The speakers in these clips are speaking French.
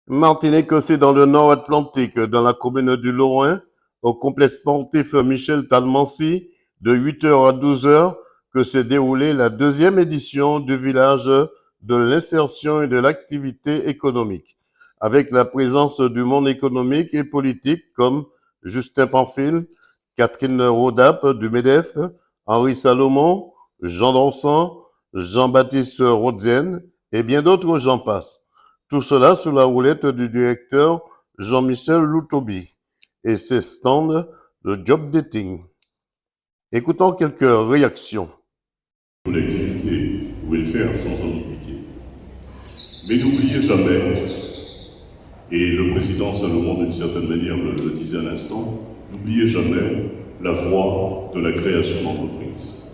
Martinique, c'est dans le nord Atlantique, dans la commune du Lorrain, au complexe sportif Michel Talmancy, de 8h à 12h, que s'est déroulée la deuxième édition du village de l'insertion et de l'activité économique, avec la présence du monde économique et politique comme Justin Pamphile, Catherine Rodap du MEDEF, Henri Salomon, Jean Dorsan, Jean-Baptiste Rodzienne et bien d'autres j'en passe. Tout cela sous la houlette du directeur Jean-Michel Loutobi et ses stands de job dating. Écoutons quelques réactions. Collectivité, vous pouvez le faire sans ambiguïté. Mais n'oubliez jamais, et le président Salomon d'une certaine manière le disait à l'instant, n'oubliez jamais la voie de la création d'entreprises.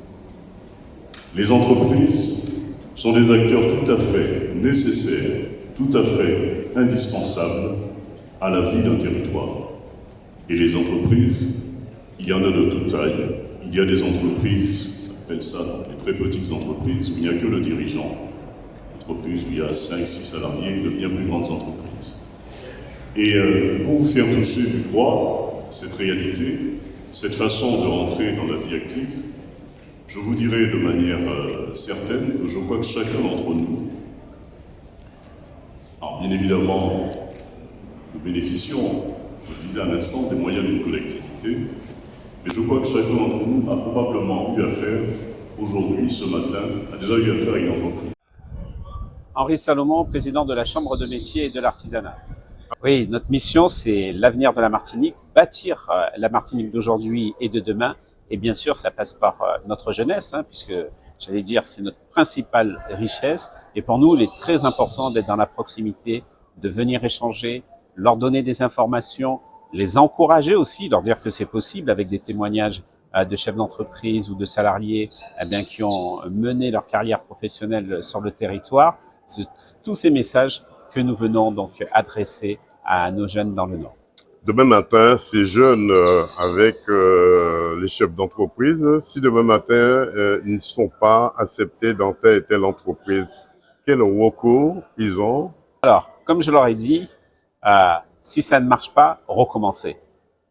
Les entreprises sont des acteurs tout à fait nécessaires, tout à fait indispensables à la vie d'un territoire. Et les entreprises, il y en a de toute taille. Il y a des entreprises, on appelle ça les très petites entreprises, où il n'y a que le dirigeant. Entreprises où il y a 5-6 salariés, de bien plus grandes entreprises. Et pour vous faire toucher du doigt cette réalité, cette façon de rentrer dans la vie active, je vous dirais de manière certaine que je crois que chacun d'entre nous, alors bien évidemment, nous bénéficions, je le disais à l'instant, des moyens d'une collectivité, mais je crois que chacun d'entre nous a probablement eu affaire, aujourd'hui, ce matin, a déjà eu affaire à une entreprise. Henri Salomon, président de la Chambre de métier et de l'artisanat. Oui, notre mission, c'est l'avenir de la Martinique, bâtir la Martinique d'aujourd'hui et de demain. Et bien sûr, ça passe par notre jeunesse, puisque, j'allais dire, c'est notre principale richesse. Et pour nous, il est très important d'être dans la proximité, de venir échanger, leur donner des informations, les encourager aussi, leur dire que c'est possible avec des témoignages de chefs d'entreprise ou de salariés qui ont mené leur carrière professionnelle sur le territoire. C'est tous ces messages que nous venons donc adresser à nos jeunes dans le Nord. Demain matin, ces jeunes avec les chefs d'entreprise, si demain matin, ils ne sont pas acceptés dans telle et telle entreprise, quel recours ils ont? Alors, comme je leur ai dit, si ça ne marche pas, recommencer.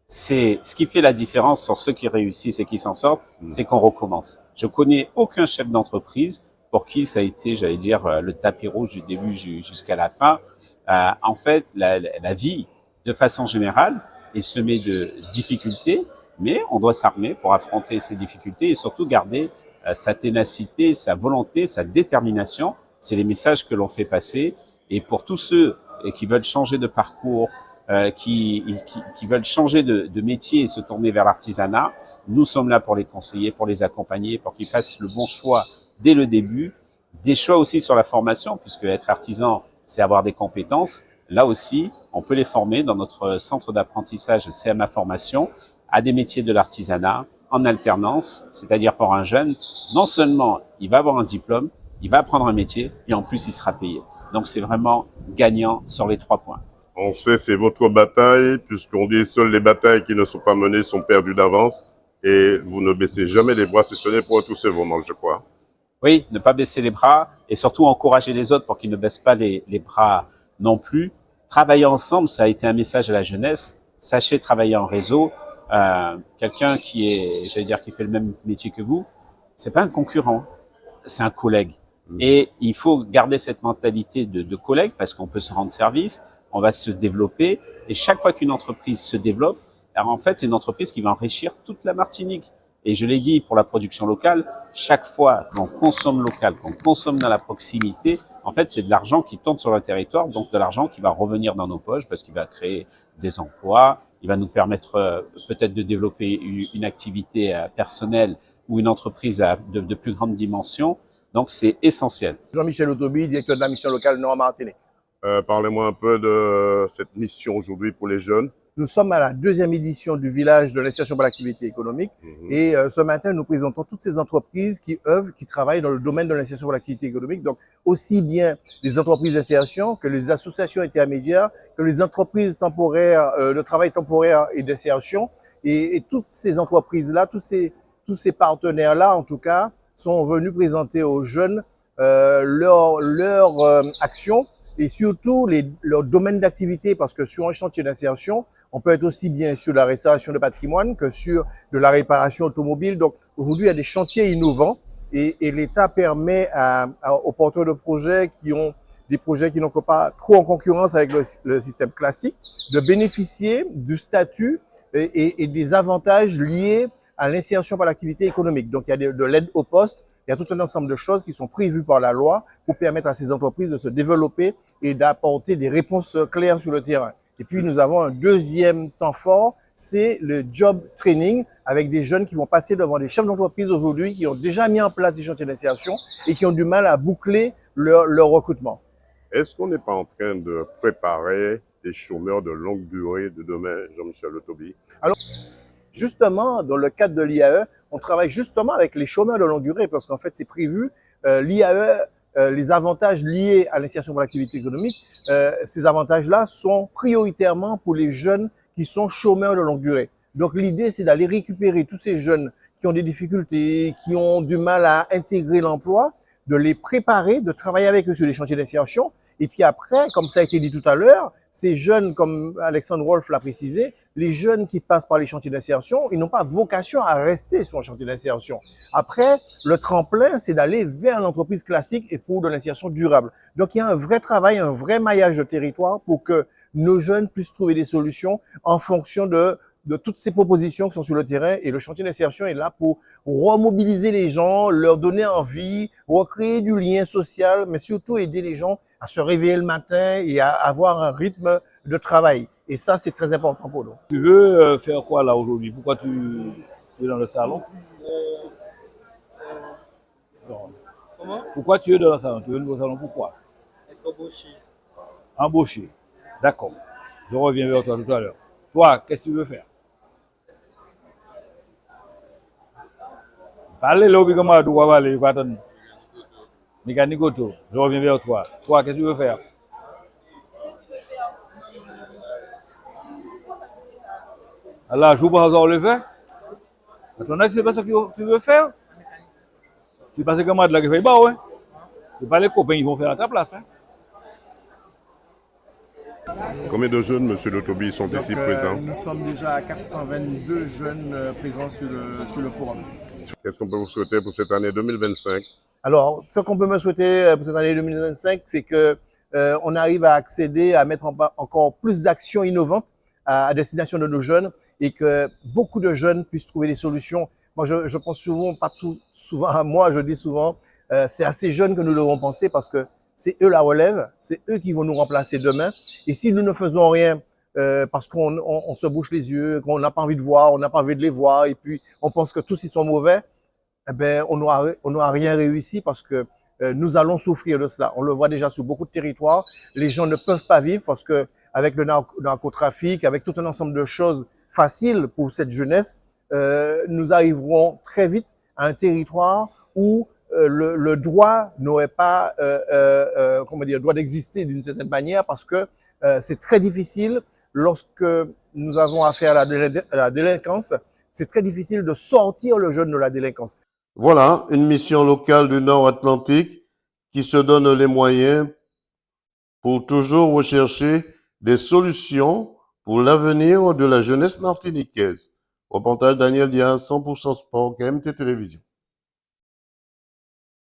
C'est ce qui fait la différence sur ceux qui réussissent et qui s'en sortent, c'est qu'on recommence. Je connais aucun chef d'entreprise pour qui ça a été, j'allais dire, le tapis rouge du début jusqu'à la fin. En fait, la vie, de façon générale, est semée de difficultés, mais on doit s'armer pour affronter ces difficultés et surtout garder sa ténacité, sa volonté, sa détermination. C'est les messages que l'on fait passer. Et pour tous ceux qui veulent changer de parcours, qui veulent changer de métier et se tourner vers l'artisanat, nous sommes là pour les conseiller, pour les accompagner, pour qu'ils fassent le bon choix dès le début. Des choix aussi sur la formation, puisque être artisan, c'est avoir des compétences. Là aussi, on peut les former dans notre centre d'apprentissage CMA Formation à des métiers de l'artisanat en alternance, c'est-à-dire pour un jeune, non seulement il va avoir un diplôme, il va apprendre un métier et en plus il sera payé. Donc c'est vraiment gagnant sur les 3 points. On sait c'est votre bataille, puisqu'on dit seules les batailles qui ne sont pas menées sont perdues d'avance. Et vous ne baissez jamais les bras, si ce n'est pour tous ces moments, je crois. Oui, ne pas baisser les bras et surtout encourager les autres pour qu'ils ne baissent pas les bras non plus. Travailler ensemble, ça a été un message à la jeunesse. Sachez travailler en réseau. Quelqu'un qui est, j'allais dire, qui fait le même métier que vous, c'est pas un concurrent, c'est un collègue. Et il faut garder cette mentalité de collègue parce qu'on peut se rendre service, on va se développer. Et chaque fois qu'une entreprise se développe, alors en fait, c'est une entreprise qui va enrichir toute la Martinique. Et je l'ai dit pour la production locale, chaque fois qu'on consomme local, qu'on consomme dans la proximité, en fait, c'est de l'argent qui tourne sur le territoire, donc de l'argent qui va revenir dans nos poches parce qu'il va créer des emplois, il va nous permettre peut-être de développer une activité personnelle ou une entreprise de plus grande dimension. Donc, c'est essentiel. Jean-Michel Loutobi, directeur de la mission locale Nord-Martinique. Parlez-moi un peu de cette mission aujourd'hui pour les jeunes. Nous sommes à la deuxième édition du village de l'insertion pour l'activité économique. Et ce matin, nous présentons toutes ces entreprises qui œuvrent, qui travaillent dans le domaine de l'insertion pour l'activité économique. Donc, aussi bien les entreprises d'insertion que les associations intermédiaires, que les entreprises temporaires, de travail temporaire et d'insertion. Et toutes ces entreprises-là, tous ces partenaires-là, en tout cas, sont venus présenter aux jeunes leur action et surtout leurs domaines d'activité, parce que sur un chantier d'insertion, on peut être aussi bien sur la restauration de patrimoine que sur de la réparation automobile. Donc aujourd'hui, il y a des chantiers innovants et l'État permet aux porteurs de projets qui ont des projets qui n'entrent pas trop en concurrence avec le système classique, de bénéficier du statut et des avantages liés à l'insertion par l'activité économique. Donc, il y a de l'aide au poste, il y a tout un ensemble de choses qui sont prévues par la loi pour permettre à ces entreprises de se développer et d'apporter des réponses claires sur le terrain. Et puis, nous avons un deuxième temps fort, c'est le job training avec des jeunes qui vont passer devant des chefs d'entreprise aujourd'hui qui ont déjà mis en place des chantiers d'insertion et qui ont du mal à boucler leur recrutement. Est-ce qu'on n'est pas en train de préparer des chômeurs de longue durée de demain, Jean-Michel Letobi? Alors, justement, dans le cadre de l'IAE, on travaille justement avec les chômeurs de longue durée parce qu'en fait, c'est prévu. L'IAE, les avantages liés à l'insertion pour l'activité économique, ces avantages-là sont prioritairement pour les jeunes qui sont chômeurs de longue durée. Donc, l'idée, c'est d'aller récupérer tous ces jeunes qui ont des difficultés, qui ont du mal à intégrer l'emploi, de les préparer, de travailler avec eux sur les chantiers d'insertion. Et puis après, comme ça a été dit tout à l'heure, ces jeunes, comme Alexandre Wolff l'a précisé, les jeunes qui passent par les chantiers d'insertion, ils n'ont pas vocation à rester sur un chantier d'insertion. Après, le tremplin, c'est d'aller vers l'entreprise classique et pour de l'insertion durable. Donc, il y a un vrai travail, un vrai maillage de territoire pour que nos jeunes puissent trouver des solutions en fonction de toutes ces propositions qui sont sur le terrain. Et le chantier d'insertion est là pour remobiliser les gens, leur donner envie, recréer du lien social, mais surtout aider les gens à se réveiller le matin et à avoir un rythme de travail. Et ça, c'est très important pour nous. Tu veux faire quoi là aujourd'hui? Pourquoi tu es dans le salon? Non. Comment? Pourquoi tu es dans le salon? Tu es dans le salon pourquoi? Être embauché. Embauché. D'accord. Je reviens vers toi tout à l'heure. Toi, qu'est-ce que tu veux faire? Parlez là, comment tu vas parler? Je vais attendre. Mécanique auto. Je reviens vers toi. Toi, qu'est-ce que tu veux faire? Alors, je ne sais pas encore le faire. À ton avis, c'est pas ce que tu veux faire? C'est parce que moi, de la qui fait bas, ouais. C'est pas les copains qui vont faire à ta place. Hein. Combien de jeunes, Monsieur Letobi, sont ici présents? Nous sommes déjà à 422 jeunes présents sur le forum. Qu'est-ce qu'on peut vous souhaiter pour cette année 2025? Alors, ce qu'on peut me souhaiter pour cette année 2025, c'est que on arrive à accéder, à mettre encore plus d'actions innovantes à destination de nos jeunes et que beaucoup de jeunes puissent trouver des solutions. Moi, je pense souvent, pas tout, souvent à moi, je dis souvent, c'est à ces jeunes que nous devons penser parce que c'est eux la relève, c'est eux qui vont nous remplacer demain. Et si nous ne faisons rien parce qu'on se bouche les yeux, qu'on n'a pas envie de voir, on n'a pas envie de les voir, et puis on pense que tous ils sont mauvais, eh ben, on n'aura rien réussi parce que nous allons souffrir de cela. On le voit déjà sur beaucoup de territoires. Les gens ne peuvent pas vivre parce que avec le narcotrafic, avec tout un ensemble de choses faciles pour cette jeunesse, nous arriverons très vite à un territoire où le droit n'aurait pas, comment dire, droit d'exister d'une certaine manière parce que c'est très difficile lorsque nous avons affaire à la délinquance. C'est très difficile de sortir le jeune de la délinquance. Voilà, une mission locale du Nord-Atlantique qui se donne les moyens pour toujours rechercher des solutions pour l'avenir de la jeunesse martiniquaise. Reportage Daniel Diaz, 100% Sport, KMT Télévision.